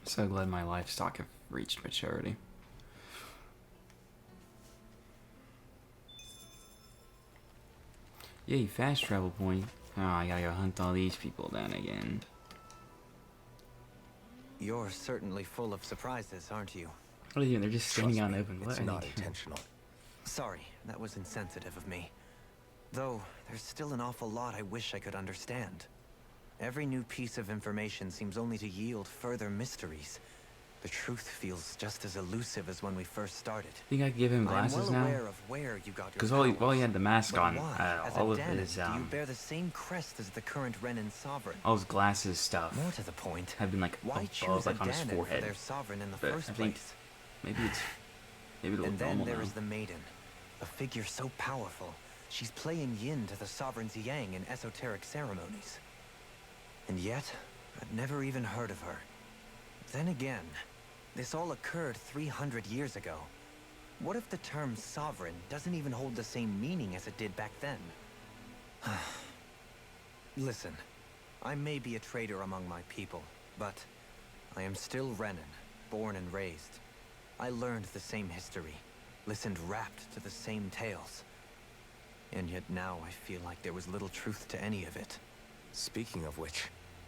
So glad my livestock have reached maturity. Yay, fast travel point. Oh, I gotta go hunt all these people down again. You're certainly full of surprises, aren't you? What are they doing? They're just standing on open It's land. not intentional. Sorry, that was insensitive of me. Though, there's still an awful lot I wish I could understand. Every new piece of information seems only to yield further mysteries. The truth feels just as elusive as when we first started. Think I could give him glasses I'm well now? aware of where you got your Because powers, while he had the mask but on, why, as all a of Danon, his do you bear the same crest as the current Renan sovereign? all his glasses stuff More to the point, have been like why above, choose like a on his Danon for forehead. their sovereign in the But first I think place? maybe it'll look And then normal there now. is the Maiden, a figure so powerful, she's playing yin to the sovereign's yang in esoteric ceremonies. And yet, I'd never even heard of her. Then again, this all occurred 300 years ago. What if the term sovereign doesn't even hold the same meaning as it did back then? Listen, I may be a traitor among my people, but I am still Renan, born and raised. I learned the same history, listened rapt to the same tales. And yet now I feel like there was little truth to any of it. Speaking of which,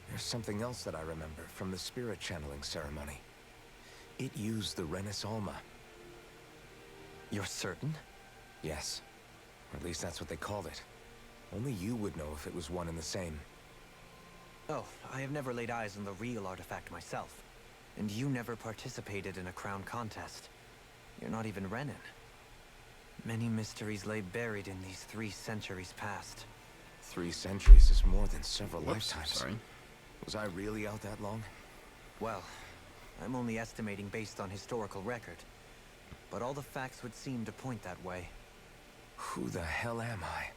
there's something else that I remember from the spirit channeling ceremony. It used the Renis Alma. You're certain? Yes. Or at least that's what they called it. Only you would know if it was one and the same. Oh, I have never laid eyes on the real artifact myself. And you never participated in a crown contest. You're not even Renan. Many mysteries lay buried in these 3 centuries past. 3 centuries is more than several Whoops, lifetimes. sorry. Was I really out that long? Well, I'm only estimating based on historical record. But all the facts would seem to point that way. Who the hell am I?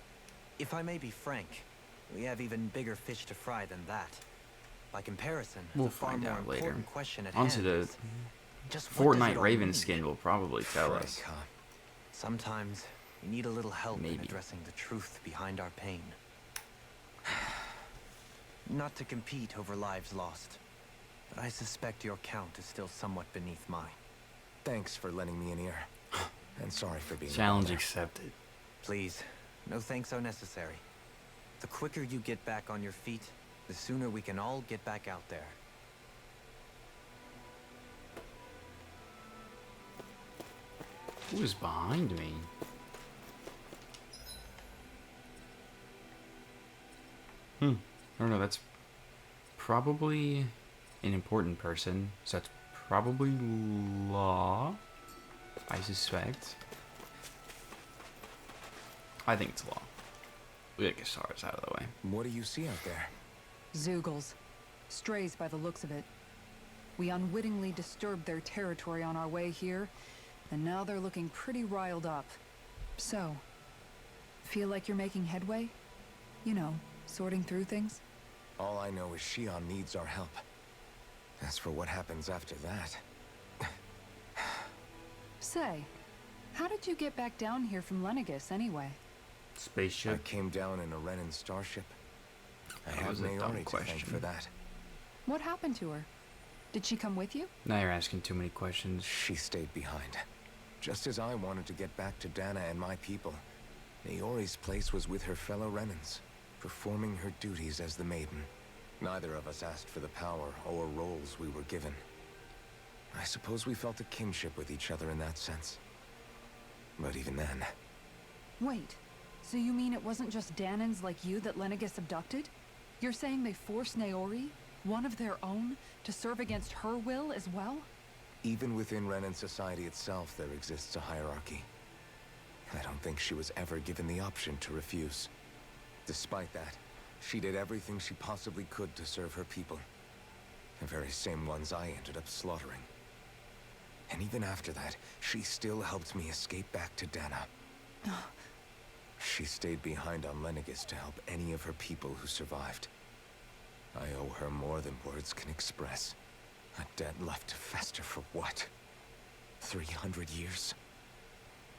If I may be frank, we have even bigger fish to fry than that. By comparison, We'll the far find more out later. important question at Onto hand the is, just what does it Fortnite all Raven mean? skin will probably tell Frick, us. huh? Sometimes you need a little help in Maybe. addressing the truth behind our pain. Not to compete over lives lost, but I suspect your count is still somewhat beneath mine. Thanks for lending me an ear. And sorry for being a Challenge bother. accepted. Please, no thanks are necessary. The quicker you get back on your feet, the sooner we can all get back out there. Who is behind me? I don't know, that's probably an important person. So that's probably Law, I suspect. I think it's Law. We gotta get Sars out of the way. What do you see out there? Zoogles. Strays by the looks of it. We unwittingly disturbed their territory on our way here, and now they're looking pretty riled up. So, feel like you're making headway? You know, sorting through things? All I know is Shionne needs our help. As for what happens after that... Say, how did you get back down here from Lenegis anyway? I Spaceship. came down in a Renan starship. I That have was a dumb Naori to thank question. for that. What happened to her? Did she come with you? Now you're asking too many questions. She stayed behind. Just as I wanted to get back to Dana and my people, Naori's place was with her fellow Renans, performing her duties as the Maiden. Neither of us asked for the power or roles we were given. I suppose we felt a kinship with each other in that sense. But even then, Wait, so you mean it wasn't just Danans like you that Lenegis abducted? You're saying they forced Naori, one of their own, to serve against her will as well? even within Renan society itself, there exists a hierarchy. I don't think she was ever given the option to refuse. Despite that, she did everything she possibly could to serve her people. The very same ones I ended up slaughtering. And even after that, she still helped me escape back to Dana. She stayed behind on Lenegis to help any of her people who survived. I owe her more than words can express. A debt left to fester for what? 300 years?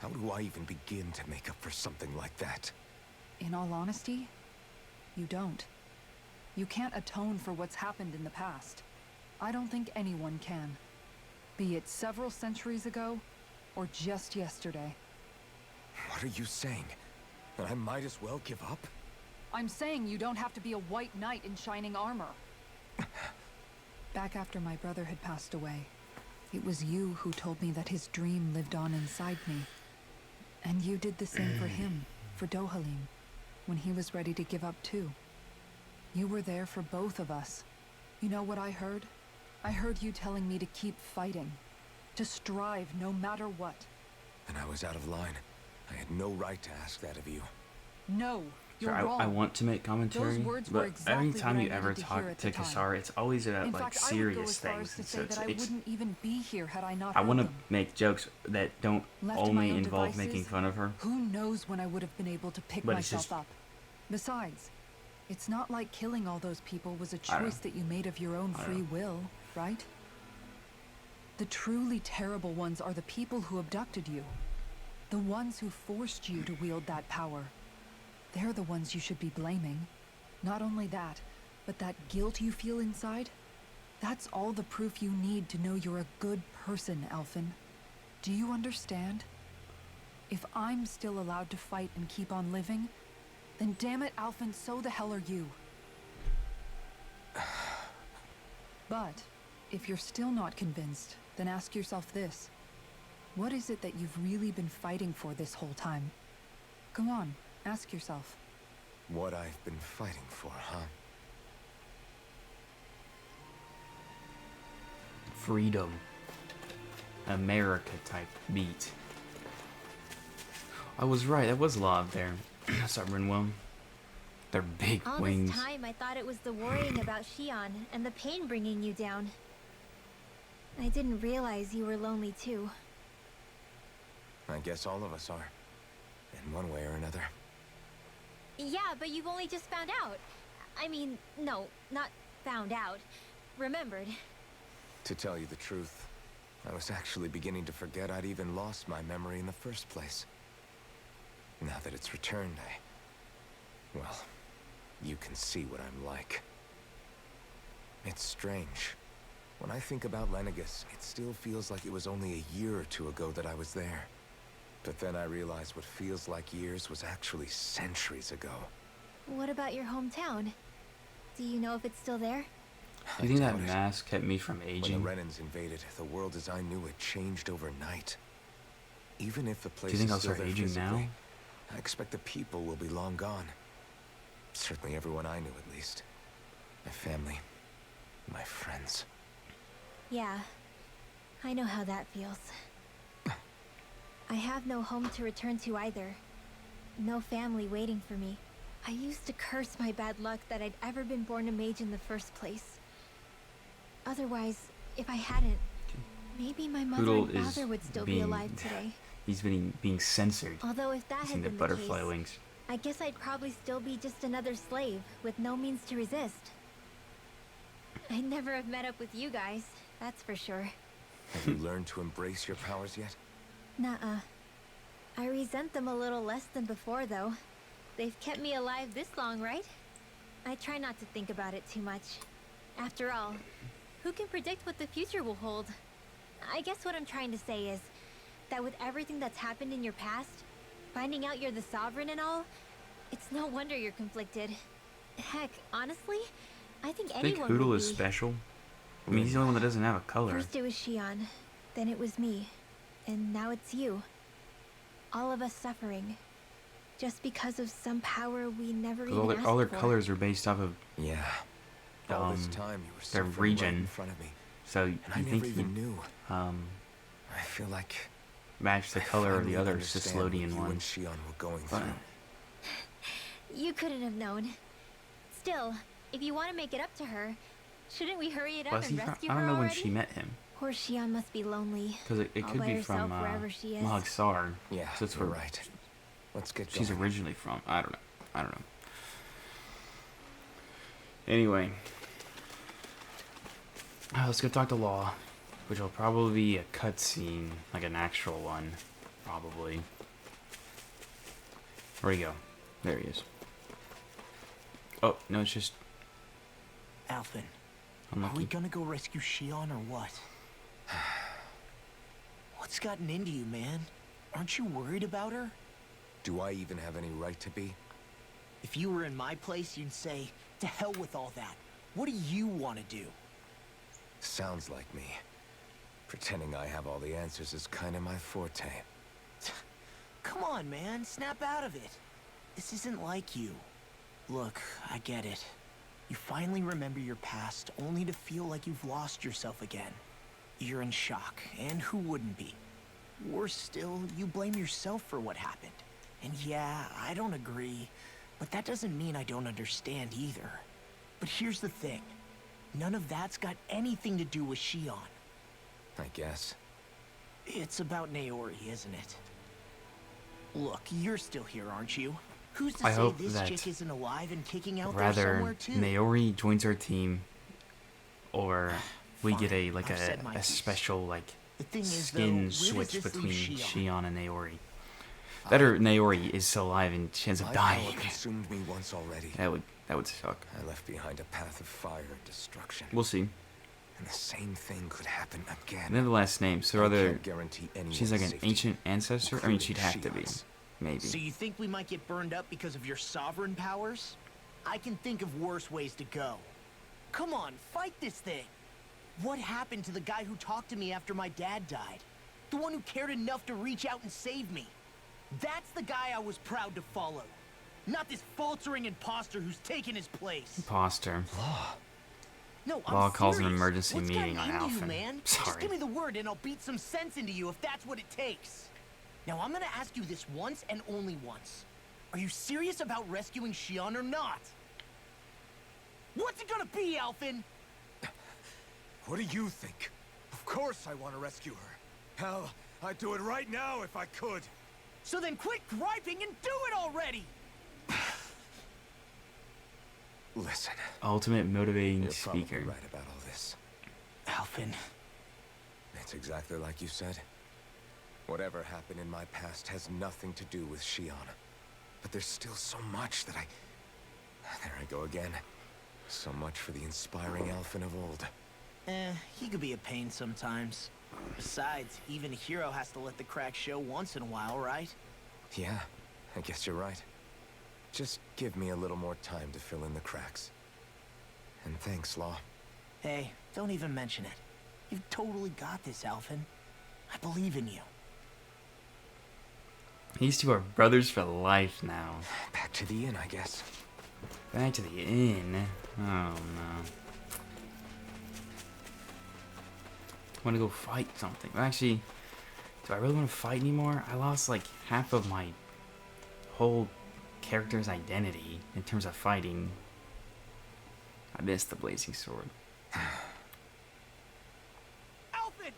How do I even begin to make up for something like that? In all honesty, you don't. You can't atone for what's happened in the past. I don't think anyone can. Be it several centuries ago, or just yesterday. What are you saying? That I might as well give up? I'm saying you don't have to be a white knight in shining armor. Back after my brother had passed away, it was you who told me that his dream lived on inside me. And you did the same for him, for Dohalim, when he was ready to give up too. You were there for both of us. You know what I heard? I heard you telling me to keep fighting, to strive no matter what. And I was out of line. I had no right to ask that of you. No, you're Sure, wrong. I want to make commentary, Those words were but exactly every time what I you ever needed to hear talk at to the time. Kasara, it's always about In like fact, I would go serious as far things. as to And say so that I wouldn't even be here had I not I heard want to them. make jokes that don't Left to my only own involve devices, making fun of her. Who knows when I would have been able to pick But it's myself just- up. Besides, it's not like killing all those people was a I don't choice that you made of your own I free don't will, right? The truly terrible ones are the people who abducted you. The ones who forced you to wield that power. They're the ones you should be blaming. Not only that, but that guilt you feel inside, that's all the proof you need to know you're a good person, Alphen. Do you understand? If I'm still allowed to fight and keep on living, then damn it, Alphen, so the hell are you. But, if you're still not convinced, then ask yourself this. What is it that you've really been fighting for this whole time? Go on, ask yourself. What I've been fighting for, huh? Freedom. America type beat. I was right, that was lava there. Sovereign Wilm. Their big All wings. this time, I thought it was the worrying about Shionne and the pain bringing you down. I didn't realize you were lonely too. I guess all of us are. In one way or another. Yeah, but you've only just found out. I mean, no, not found out. Remembered. To tell you the truth, I was actually beginning to forget I'd even lost my memory in the first place. Now that it's returned, well, you can see what I'm like. It's strange. When I think about Lenegus, it still feels like it was only a year or two ago that I was there. But then I realize what feels like years was actually centuries ago. What about your hometown? Do you know if it's still there? Do you think that doubt it. mask kept me from When aging? the Renans invaded, the world as I knew it changed overnight. Even if the place Do you think is I'll still start there aging physically, now? I expect the people will be long gone. Certainly everyone I knew, at least. My family. My friends. Yeah, I know how that feels. I have no home to return to either. No family waiting for me. I used to curse my bad luck that I'd ever been born a mage in the first place. Otherwise, if I hadn't, maybe my mother Poodle and is father would still be being- alive today. He's being censored. Although if that Using had the been the butterfly case, wings. I guess I'd probably still be just another slave with no means to resist. I'd never have met up with you guys, that's for sure. Have you learned to embrace your powers yet? Nuh-uh. I resent them a little less than before, though. They've kept me alive this long, right? I try not to think about it too much. After all, who can predict what the future will hold? I guess what I'm trying to say is that with everything that's happened in your past, finding out you're the Sovereign and all, it's no wonder you're conflicted. Heck, honestly, I think I think anyone Poodle would is be. special. I mean, he's the only one that doesn't have a color. First it was Shionne, then it was me, and now it's you. All of us suffering, just because of some power we never 'Cause even all asked their for. colors are based off of, Yeah. All this Um, time you were their suffering region. right in front of me. so And I you never think even you knew. I feel like match the I color of finally the others, the understand what Slodian you one. and Shionne were going But- through. You couldn't have known. Still, if you want to make it up to her, shouldn't we hurry it up Was and he from, rescue I her don't know when already? she met him. Poor Shionne must be lonely. Because it All could by be herself from wherever she is. Mogsar. Yeah, So that's you're where right. Let's get she's going. originally from. I don't know. Anyway. Let's go talk to Law. Which will probably be a cutscene. Like an actual one. Probably. Where'd he go? There he is. Oh, no, it's just... Alphen, Are we Unlucky. gonna go rescue Shionne or what? What's gotten into you, man? Aren't you worried about her? Do I even have any right to be? If you were in my place, you'd say, to hell with all that. What do you want to do? Sounds like me. Pretending I have all the answers is kind of my forte. Come on, man. Snap out of it. This isn't like you. Look, I get it. You finally remember your past, only to feel like you've lost yourself again. You're in shock, and who wouldn't be? Worse still, you blame yourself for what happened. And yeah, I don't agree, but that doesn't mean I don't understand either. But here's the thing. None of that's got anything to do with Shionne. I guess. It's about Naori, isn't it? Look, you're still here, aren't you? Who's to I say hope this that chick isn't alive and kicking out there rather somewhere too? Naori joins our team, or we get Fine, a I've said my a piece. special like The thing is, though, skin where does switch this between leave Shionne? Shionne and Naori. Better Naori is still alive and she ends up My dying. power consumed me once already. That would suck. I left behind a path of fire and destruction. We'll see. And the same thing could happen again. And then the last name. So I are there? can't guarantee anyone's She's like an safety, ancient ancestor. I mean, she'd have to be. Shionne's. Maybe. So you think we might get burned up because of your sovereign powers? I can think of worse ways to go. Come on, fight this thing. What happened to the guy who talked to me after my dad died? The one who cared enough to reach out and save me. That's the guy I was proud to follow. Not this faltering imposter who's taken his place. Imposter. No, I'm Law calls an serious. emergency What's meeting gotten on into you, Alphen. man? Just Sorry. give me the word and I'll beat some sense into you if that's what it takes. Now I'm gonna ask you this once and only once. Are you serious about rescuing Shionne or not? What's it gonna be, Alphen? What do you think? Of course I want to rescue her. Hell, I'd do it right now if I could. So then quit griping and do it already! Listen, Ultimate motivating you're speaker. probably right about all this. Alphen. It's exactly like you said. Whatever happened in my past has nothing to do with Shionne. But there's still so much that There I go again. So much for the inspiring Alphen of old. He could be a pain sometimes. Besides, even a hero has to let the cracks show once in a while, right? Yeah, I guess you're right. Just give me a little more time to fill in the cracks. And thanks, Law. Hey, don't even mention it. You've totally got this, Alphen. I believe in you. These two are brothers for life now. Back to the inn, I guess. Back to the inn. Oh no. I want to go fight something. Actually, do I really want to fight anymore? I lost like half of my whole character's identity in terms of fighting. I missed the blazing sword. Alphen!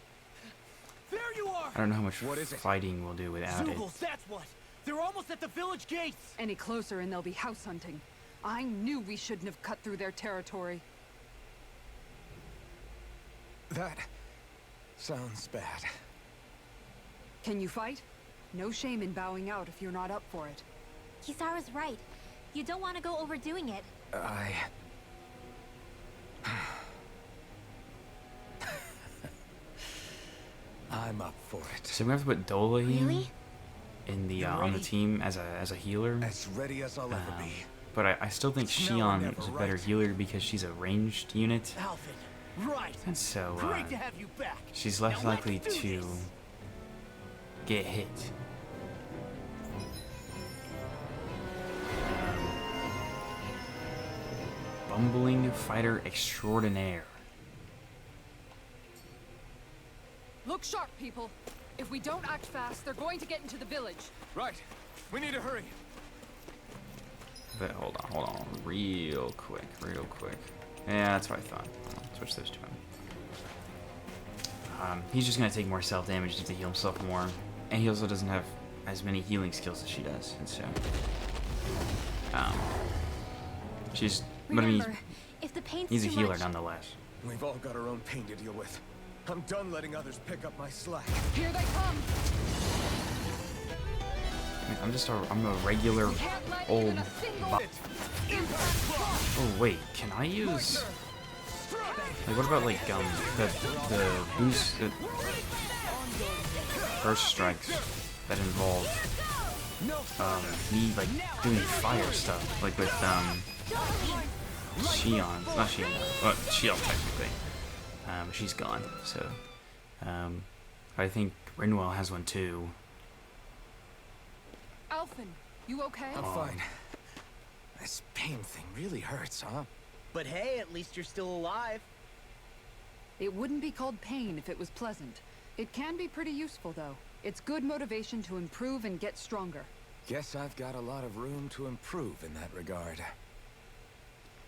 There you are! I don't know how much What is it? fighting we'll do without it. Zugals, that's what! They're almost at the village gates! Any closer and they'll be house hunting. I knew we shouldn't have cut through their territory. That sounds bad. Can you fight? No shame in bowing out if you're not up for it. Kisara's right. You don't want to go overdoing it. I'm up for it. So we have to put Dohalim Really? in the You're on the ready? team as a healer. As ready as I'll ever be. But I still think It's now or Shionne never, is a better right? healer because she's a ranged unit, Alphen, right! and so Great to have you back! she's Now less let's likely do to this. get hit. Bumbling fighter extraordinaire. Look sharp, people. If we don't act fast, they're going to get into the village. Right. We need to hurry. But hold on, real quick. Yeah, that's what I thought. I'll switch those two out. He's just gonna take more self damage to heal himself more, and he also doesn't have as many healing skills as she does, and so she's. But I mean, Remember, if the pain's he's a too healer much, nonetheless. We've all got our own pain to deal with. I'm done letting others pick up my slack. Here they come! I mean, I'm a regular Can't let old. even a single Oh wait, can I use? Like, what about, like, the boost, the burst strikes that involve, me, like, doing fire stuff, like with, Shionne, not Shionne, well, Shield, technically. She's gone, so, I think Rinwell has one, too. Alphen, you okay? I'm fine. This pain thing really hurts, huh? But hey, at least you're still alive. It wouldn't be called pain if it was pleasant. It can be pretty useful, though. It's good motivation to improve and get stronger. Guess I've got a lot of room to improve in that regard.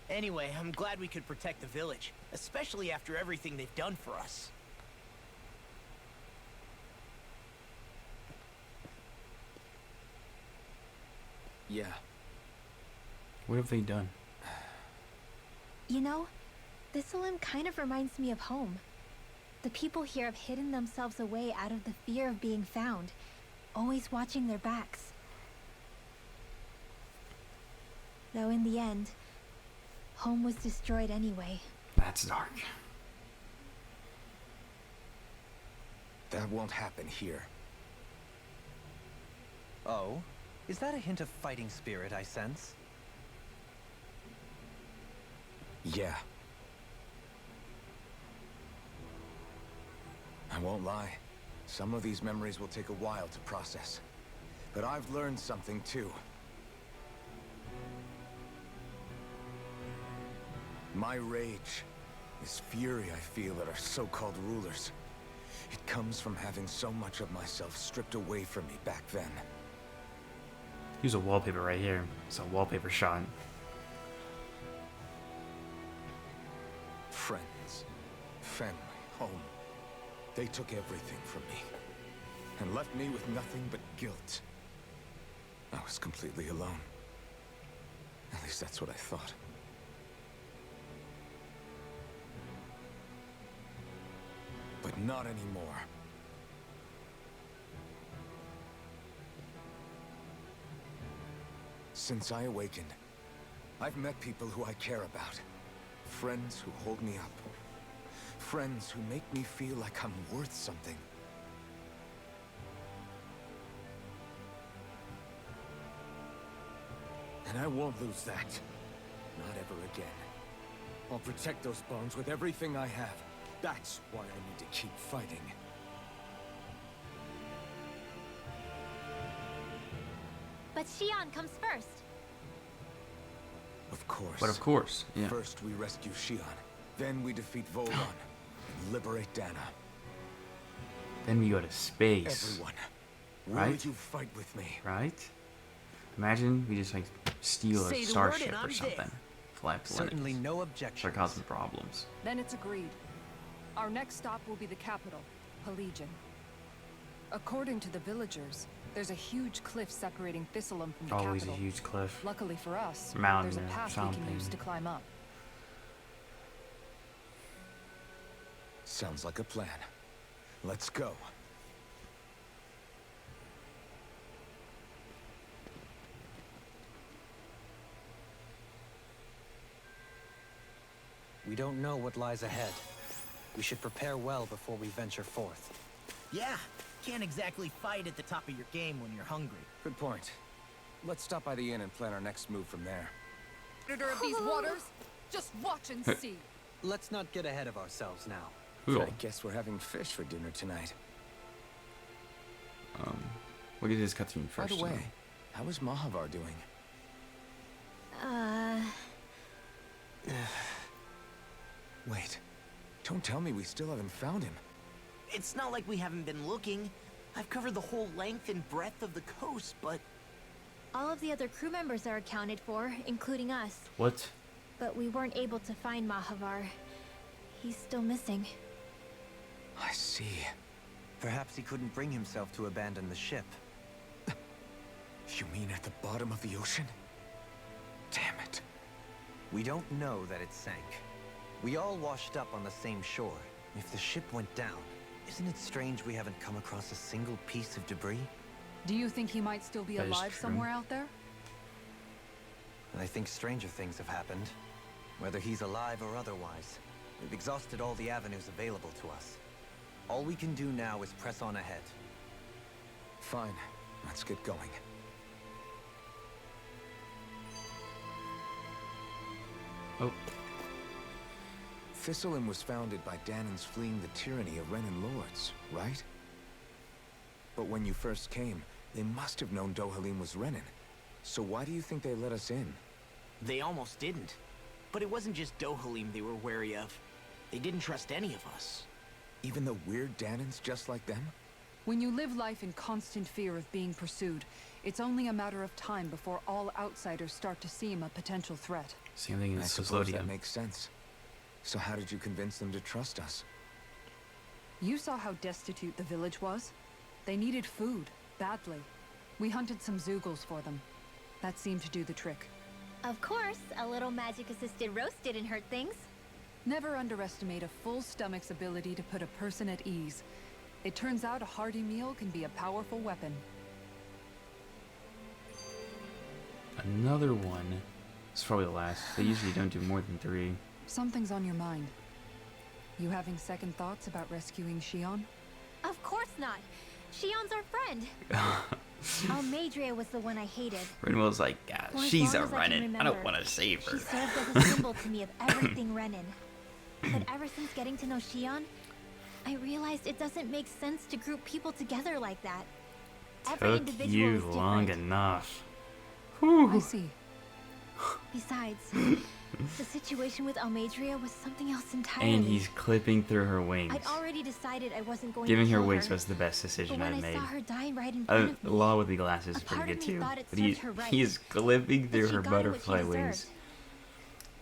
Anyway, I'm glad we could protect the village, especially after everything they've done for us. Yeah. What have they done? You know, Dohalim kind of reminds me of home. The people here have hidden themselves away out of the fear of being found, always watching their backs. Though in the end, home was destroyed anyway. That's dark. That won't happen here. Oh? Is that a hint of fighting spirit I sense? Yeah. I won't lie. Some of these memories will take a while to process. But I've learned something too. My rage, this fury I feel at our so-called rulers, it comes from having so much of myself stripped away from me back then. Use a wallpaper right here. It's a wallpaper shot. Friends, family, home. They took everything from me and left me with nothing but guilt. I was completely alone. At least that's what I thought. But not anymore. Since I awakened, I've met people who I care about. Friends who hold me up. Friends who make me feel like I'm worth something. And I won't lose that. Not ever again. I'll protect those bones with everything I have. That's why I need to keep fighting. But Shionne comes first. Of course. But of course, yeah. First we rescue Shionne. Then we defeat Volon. and liberate Dana. Then we go to space. Everyone, Right? will you fight with me? Right? Imagine we just like steal Say a the starship word and or I'm something. dead. Fly planets. Certainly no objection. Start causing problems. Then it's agreed. Our next stop will be the capital, Pelegion. According to the villagers, there's a huge cliff separating Dohalim from the Always capital. a huge cliff. Luckily for us, Mountain there's a or path we something. can use to climb up. Sounds like a plan. Let's go. We don't know what lies ahead. We should prepare well before we venture forth. Yeah, can't exactly fight at the top of your game when you're hungry. Good point. Let's stop by the inn and plan our next move from there. Predator of these waters, just watch and see. Let's not get ahead of ourselves now. Cool. I guess we're having fish for dinner tonight. Look at this cutscene By first. the way, how is Mahavar doing? Wait, don't tell me we still haven't found him. It's not like we haven't been looking. I've covered the whole length and breadth of the coast, but All of the other crew members are accounted for, including us. What? But we weren't able to find Mahavar. He's still missing. I see. Perhaps he couldn't bring himself to abandon the ship. You mean at the bottom of the ocean? Damn it. We don't know that it sank. We all washed up on the same shore. If the ship went down, isn't it strange we haven't come across a single piece of debris? Do you think he might still be That is alive true. somewhere out there? I think stranger things have happened. Whether he's alive or otherwise. We've exhausted all the avenues available to us. All we can do now is press on ahead. Fine. Let's get going. Oh, Thistlein was founded by Danans fleeing the tyranny of Renan lords, right? But when you first came, they must have known Dohalim was Renan. So why do you think they let us in? They almost didn't. But it wasn't just Dohalim they were wary of. They didn't trust any of us. Even the weird Danans just like them? When you live life in constant fear of being pursued, it's only a matter of time before all outsiders start to seem a potential threat. same thing I as suppose that Custodium. makes sense. So how did you convince them to trust us? You saw how destitute the village was. They needed food, badly. We hunted some Zeugles for them. That seemed to do the trick. Of course, a little magic-assisted roast didn't hurt things. Never underestimate a full stomach's ability to put a person at ease. It turns out a hearty meal can be a powerful weapon. Another one. It's probably the last. They usually don't do more than 3. Something's on your mind. You having second thoughts about rescuing Shionne? Of course not. Shionne's our friend. Almadria was the one I hated. Renwell's like, yeah, For as she's long a as I can Renan. I don't remember, want to save her. She served as a symbol to me of everything Renan. But ever since getting to know Shionne, I realized it doesn't make sense to group people together like that. Every Took individual you is long different. enough. I Whew. see. Besides, the situation with Almadria was something else entirely. And he's clipping through her wings. I'd already decided I wasn't going Giving to her kill wings her. was the best But decision when I've I made. saw her dying right in front of me, Law with the glasses a is pretty part of good me too. thought it But served her right. he is clipping But through she her got what she butterfly wings. deserved.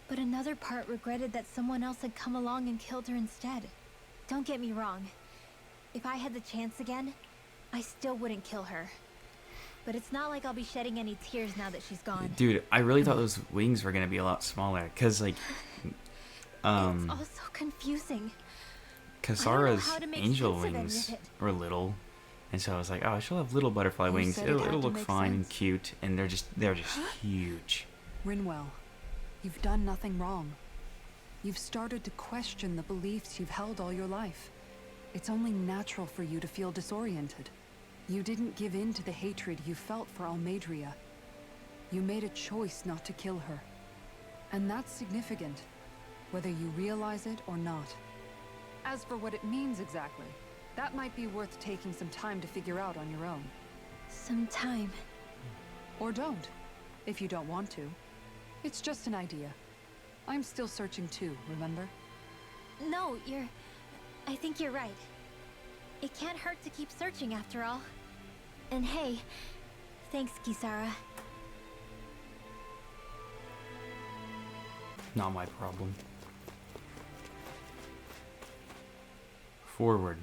But another part regretted that someone else had come along and killed her instead. Don't get me wrong. If I had the chance again, I still wouldn't kill her. But it's not like I'll be shedding any tears now that she's gone. Dude, I really thought those wings were gonna be a lot smaller, cause like, It's all so confusing. Kasara's how to make angel sense of any wings of it. were little, and so I was like, oh, she'll have little butterfly You wings. said it It'll, had it'll to look make fine and sense. cute, and they're just huge. Rinwell, you've done nothing wrong. You've started to question the beliefs you've held all your life. It's only natural for you to feel disoriented. You didn't give in to the hatred you felt for Almadria. You made a choice not to kill her. And that's significant, whether you realize it or not. As for what it means exactly, that might be worth taking some time to figure out on your own. Some time. Or don't, if you don't want to. It's just an idea. I'm still searching too, remember? No, I think you're right. It can't hurt to keep searching after all. And hey, thanks, Kisara. Not my problem. Forward.